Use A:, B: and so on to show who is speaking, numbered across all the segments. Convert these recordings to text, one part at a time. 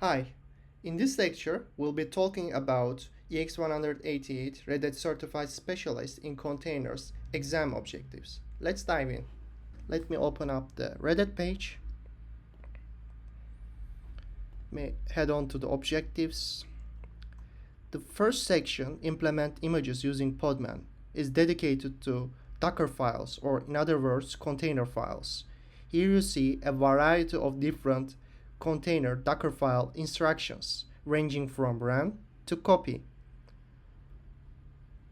A: Hi, in this lecture we'll be talking about EX188 Red Hat Certified Specialist in Containers exam objectives. Let's dive in. Let me open up the Red Hat page. May head on to the objectives. The first section, Implement Images Using Podman, is dedicated to Docker files, or in other words, container files. Here you see a variety of different container Docker file instructions ranging from run to copy.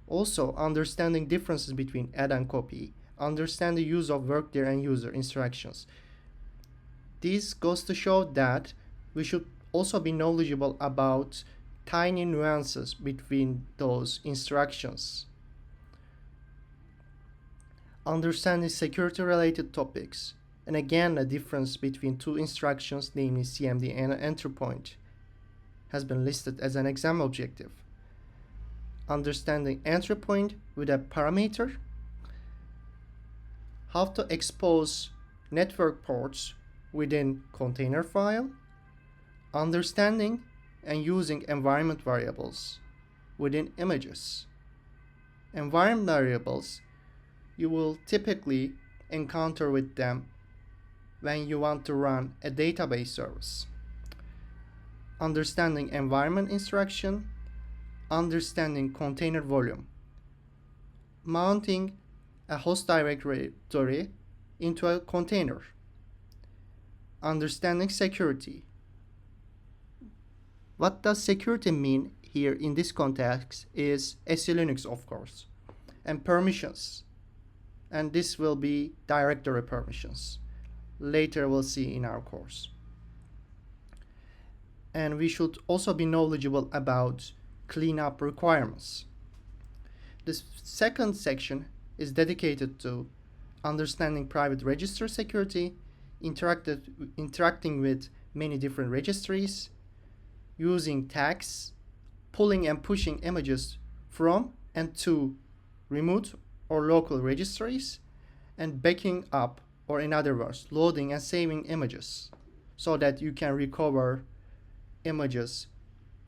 A: Also, understanding differences between add and copy, understand the use of workdir and user instructions. This goes to show that we should also be knowledgeable about tiny nuances between those instructions. Understanding security related topics, and again a difference between two instructions, namely CMD and entry point, has been listed as an exam objective. Understanding entry point with a parameter, how to expose network ports within container file, understanding and using environment variables within images. Environment variables you will typically encounter with them when you want to run a database service. Understanding environment instruction, understanding container volume, mounting a host directory into a container, understanding security. What does security mean here in this context is SE Linux, of course, and permissions. And this will be directory permissions. Later we'll see in our course. And we should also be knowledgeable about cleanup requirements. This second section is dedicated to understanding private register security, interacting with many different registries, using tags, pulling and pushing images from and to remote or local registries, and backing up, or in other words, loading and saving images so that you can recover images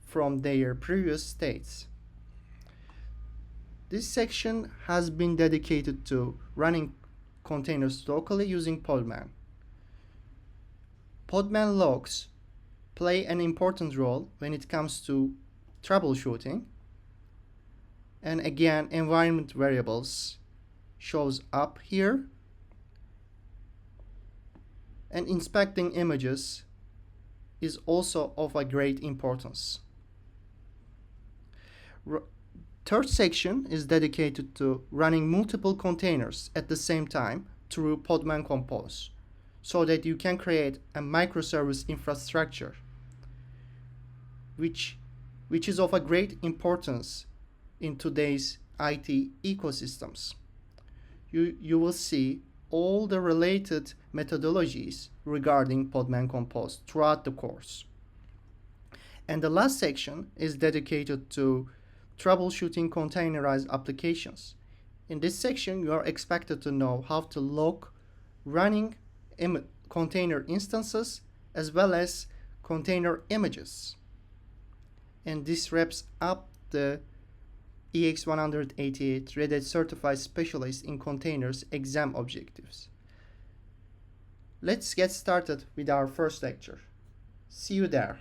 A: from their previous states. This section has been dedicated to running containers locally using Podman. Podman logs play an important role when it comes to troubleshooting. And again, environment variables shows up here. And inspecting images is also of a great importance. Third section is dedicated to running multiple containers at the same time through Podman Compose, so that you can create a microservice infrastructure, which is of a great importance in today's IT ecosystems. You will see all the related methodologies regarding Podman Compose throughout the course. And the last section is dedicated to troubleshooting containerized applications. In this section, you are expected to know how to log running container instances as well as container images. And this wraps up the EX188 Red Hat Certified Specialist in Containers exam objectives. Let's get started with our first lecture. See you there.